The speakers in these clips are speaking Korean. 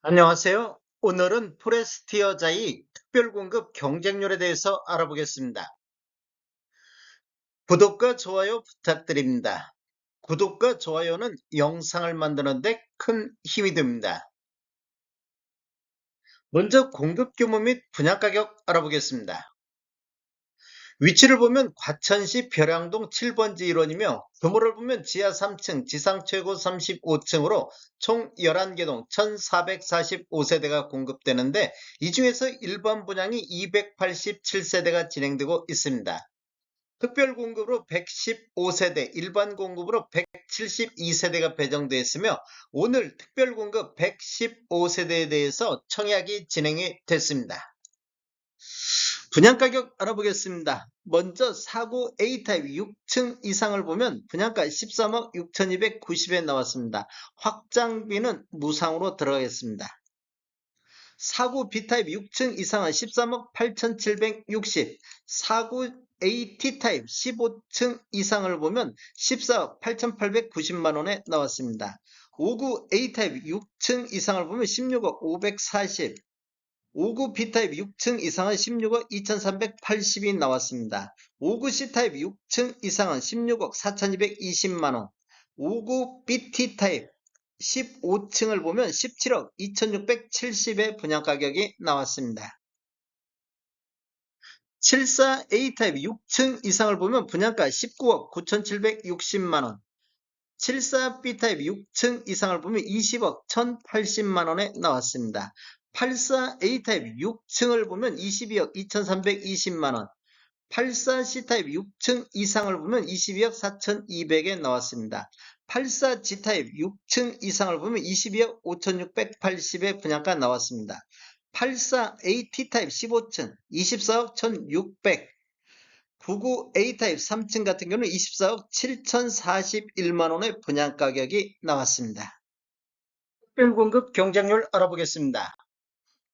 안녕하세요. 오늘은 포레스티어자의 특별공급 경쟁률에 대해서 알아보겠습니다. 구독과 좋아요 부탁드립니다. 구독과 좋아요는 영상을 만드는 데 큰 힘이 됩니다. 먼저 공급 규모 및 분양 가격 알아보겠습니다. 위치를 보면 과천시 벼량동 7번지 1원이며 규모를 보면 지하 3층, 지상 최고 35층으로 총 11개 동 1445세대가 공급되는데 이 중에서 일반 분양이 287세대가 진행되고 있습니다. 특별 공급으로 115세대, 일반 공급으로 172세대가 배정되어 있으며 오늘 특별 공급 115세대에 대해서 청약이 진행이 됐습니다. 분양가격 알아보겠습니다. 먼저 4구 A타입 6층 이상을 보면 분양가 13억 6,290에 나왔습니다. 확장비는 무상으로 들어가겠습니다. 4구 B타입 6층 이상은 13억 8,760, 4구 AT타입 15층 이상을 보면 14억 8,890만원에 나왔습니다. 5구 A타입 6층 이상을 보면 16억 540, 5구 B타입 6층 이상은 16억 2380이 나왔습니다. 5구 C타입 6층 이상은 16억 4220만원, 5구 BT타입 15층을 보면 17억 2670의 분양가격이 나왔습니다. 74A타입 6층 이상을 보면 분양가 19억 9760만원, 74B타입 6층 이상을 보면 20억 1080만원에 나왔습니다. 84A타입 6층을 보면 22억 2320만원, 84C타입 6층 이상을 보면 22억 4200에 나왔습니다. 84G타입 6층 이상을 보면 22억 5680의 분양가 나왔습니다. 84AT타입 15층 24억 1600, 99A타입 3층 같은 경우는 24억 7041만원의 분양가격이 나왔습니다. 특별공급 경쟁률 알아보겠습니다.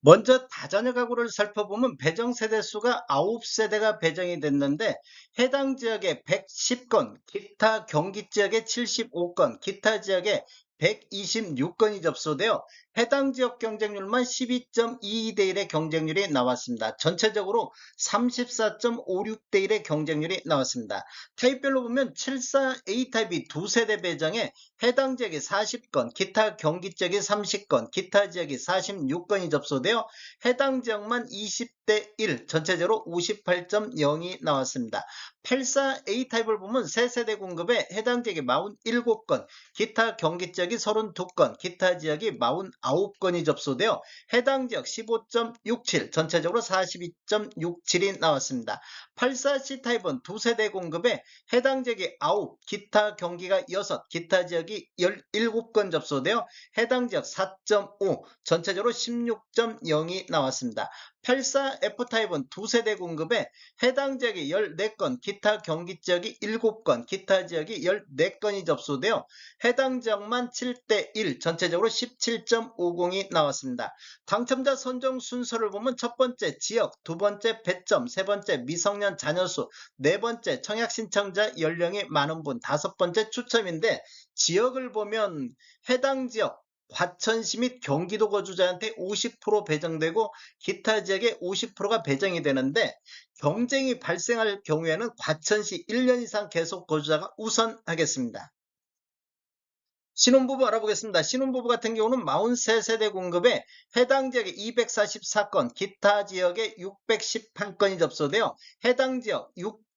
먼저 다자녀 가구를 살펴보면 배정 세대수가 9세대가 배정이 됐는데 해당 지역에 110건, 기타 경기 지역에 75건, 기타 지역에 126건이 접수되어 해당 지역 경쟁률만 12.22대 1의 경쟁률이 나왔습니다. 전체적으로 34.56대 1의 경쟁률이 나왔습니다. 타입별로 보면 74A 타입이 2세대 배정에 해당 지역에 40건, 기타 경기 지역에 30건, 기타 지역이 46건이 접수되어 해당 지역만 20대 1, 전체적으로 58.0이 나왔습니다. 84A 타입을 보면 3세대 공급에 해당 지역이 47건, 기타 경기 지역이 32건, 기타 지역이 49건이 접수되어 해당 지역 15.67, 전체적으로 42.67이 나왔습니다. 84C 타입은 2세대 공급에 해당 지역이 9, 기타 경기가 6, 기타 지역이 17건 접수되어 해당 지역 4.5, 전체적으로 16.0이 나왔습니다. 84F타입은 2세대 공급에 해당 지역이 14건, 기타 경기 지역이 7건, 기타 지역이 14건이 접수되어 해당 지역만 7대 1, 전체적으로 17.50이 나왔습니다. 당첨자 선정 순서를 보면 첫 번째 지역, 두 번째 배점, 세 번째 미성년 자녀수, 네 번째 청약 신청자 연령이 많은 분, 다섯 번째 추첨인데 지역을 보면 해당 지역 과천시 및 경기도 거주자한테 50% 배정되고 기타 지역에 50%가 배정이 되는데 경쟁이 발생할 경우에는 과천시 1년 이상 계속 거주자가 우선하겠습니다. 신혼부부 알아보겠습니다. 신혼부부 같은 경우는 43세대 공급에 해당 지역에 244건, 기타 지역에 611건이 접수되어 해당 지역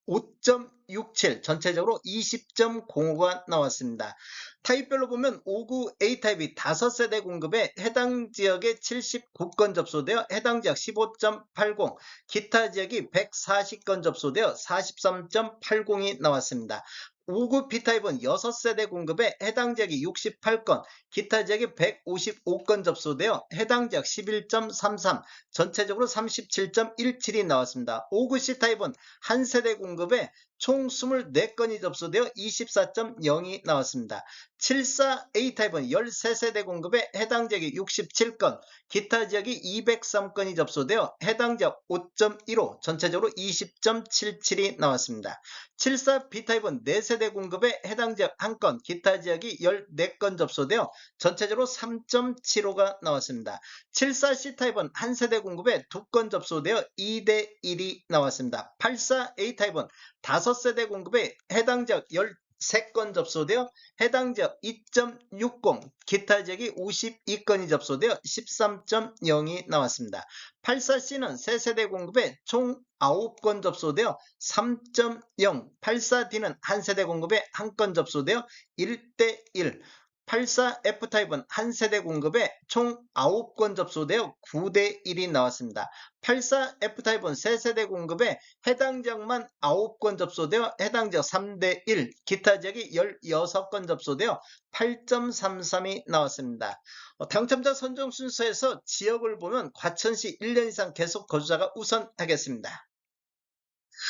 5.67, 전체적으로 20.05가 나왔습니다. 타입별로 보면 5구 A타입이 5세대 공급에 해당 지역에 79건 접수되어 해당 지역 15.80, 기타 지역이 140건 접수되어 43.80이 나왔습니다. 5구 B타입은 6세대 공급에 해당 지역이 68건, 기타 지역이 155건 접수되어 해당 지역 11.33, 전체적으로 37.17이 나왔습니다. 5구 C타입은 1세대 공급에 총 24건이 접수되어 24.0이 나왔습니다. 74A타입은 13세대 공급에 해당 지역이 67건, 기타 지역이 203건이 접수되어 해당 지역 5.15, 전체적으로 20.77이 나왔습니다. 74B타입은 4세대 공급에 해당 지역 1건, 기타 지역이 14건 접수되어 전체적으로 3.75가 나왔습니다. 74C타입은 1세대 공급에 2건 접수되어 2대1이 나왔습니다. 84A타입은 5세대 공급에 해당 지역 13건 접수되어 해당 지역 2.60, 기타 지역이 52건이 접수되어 13.0이 나왔습니다. 84C는 3세대 공급에 총 9건 접수되어 3.0, 84D는 1세대 공급에 1건 접수되어 1대1, 84F타입은 1세대 공급에 총 9건 접수되어 9대1이 나왔습니다. 84F타입은 3세대 공급에 해당 지역만 9건 접수되어 해당 지역 3대1, 기타 지역이 16건 접수되어 8.33이 나왔습니다. 당첨자 선정 순서에서 지역을 보면 과천시 1년 이상 계속 거주자가 우선하겠습니다.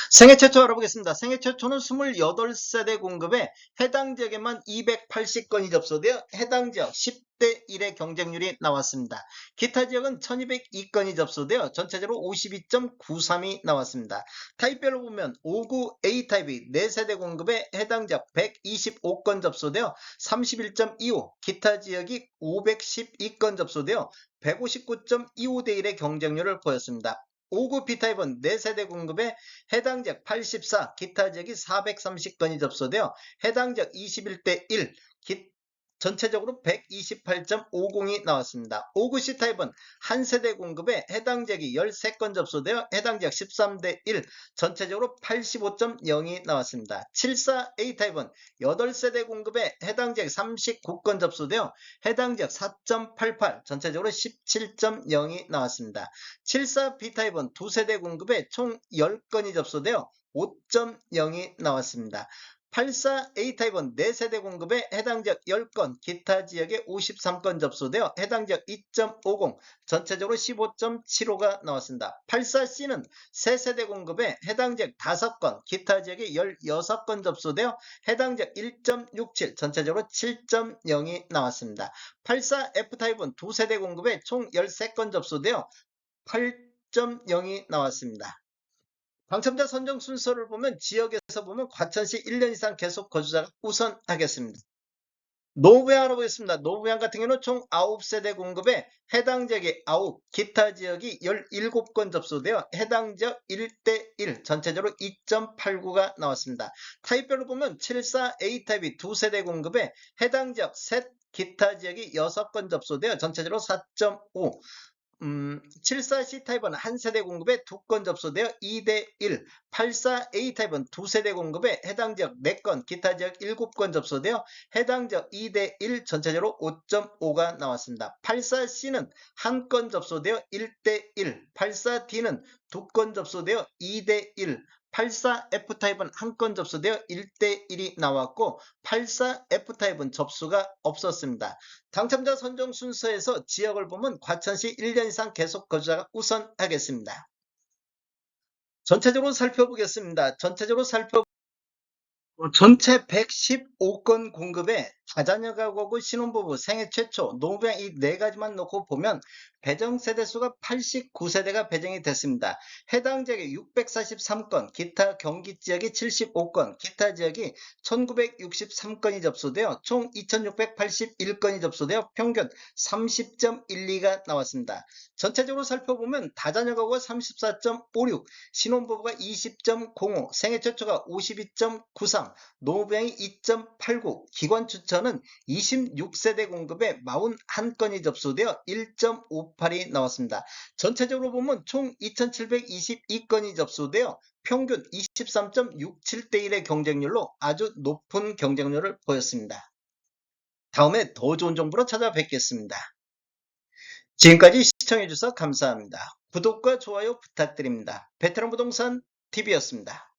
생애 최초 알아보겠습니다. 생애 최초는 28세대 공급에 해당 지역에만 280건이 접수되어 해당 지역 10대1의 경쟁률이 나왔습니다. 기타 지역은 1202건이 접수되어 전체적으로 52.93이 나왔습니다. 타입별로 보면 59A타입이 4세대 공급에 해당 지역 125건 접수되어 31.25, 기타 지역이 512건 접수되어 159.25대1의 경쟁률을 보였습니다. 59B타입은 4세대 공급에 해당 지역 84, 기타 지역이 430건이 접수되어 해당 지역 21대1, 전체적으로 128.50이 나왔습니다. 59C타입은 1세대 공급에 해당 지역이 13건 접수되어 해당 지역 13대1, 전체적으로 85.0이 나왔습니다. 74A타입은 8세대 공급에 해당 지역 39건 접수되어 해당 지역 4.88, 전체적으로 17.0이 나왔습니다. 74B타입은 2세대 공급에 총 10건이 접수되어 5.0이 나왔습니다. 84A타입은 4세대 공급에 해당 지역 10건, 기타 지역에 53건 접수되어 해당 지역 2.50, 전체적으로 15.75가 나왔습니다. 84C는 3세대 공급에 해당 지역 5건, 기타 지역에 16건 접수되어 해당 지역 1.67, 전체적으로 7.0이 나왔습니다. 84F타입은 2세대 공급에 총 13건 접수되어 8.0이 나왔습니다. 당첨자 선정 순서를 보면 지역에서 보면 과천시 1년 이상 계속 거주자가 우선하겠습니다. 노부양 알아보겠습니다. 노부양 같은 경우는 총 9세대 공급에 해당 지역이 9, 기타 지역이 17건 접수되어 해당 지역 1대1, 전체적으로 2.89가 나왔습니다. 타입별로 보면 74A타입이 2세대 공급에 해당 지역 셋, 기타 지역이 6건 접수되어 전체적으로 4.5, 74C타입은 1세대 공급에 2건 접수되어 2대1, 84A타입은 2세대 공급에 해당 지역 4건, 기타 지역 7건 접수되어 해당 지역 2대1, 전체적으로 5.5가 나왔습니다. 84C는 1건 접수되어 1대1, 84D는 2건 접수되어 2대1, 84F타입은 1건 접수되어 1대1이 나왔고 84F타입은 접수가 없었습니다. 당첨자 선정 순서에서 지역을 보면 과천시 1년 이상 계속 거주자가 우선하겠습니다. 전체적으로 살펴보겠습니다. 전체 115건 공급에 다자녀 가구 신혼부부 생애 최초 노부양 이 4가지만 놓고 보면 배정 세대수가 89세대가 배정이 됐습니다. 해당 지역이 643건, 기타 경기 지역이 75건, 기타 지역이 1963건이 접수되어 총 2681건이 접수되어 평균 30.12가 나왔습니다. 전체적으로 살펴보면 다자녀 가구가 34.56, 신혼부부가 20.05, 생애 최초가 52.93, 노부양이 2.89, 기관 추천은 26세대 공급에 41건이 접수되어 1.58이 나왔습니다. 전체적으로 보면 총 2722건이 접수되어 평균 23.67대1의 경쟁률로 아주 높은 경쟁률을 보였습니다. 다음에 더 좋은 정보로 찾아뵙겠습니다. 지금까지 시청해주셔서 감사합니다. 구독과 좋아요 부탁드립니다. 베테랑 부동산 TV였습니다.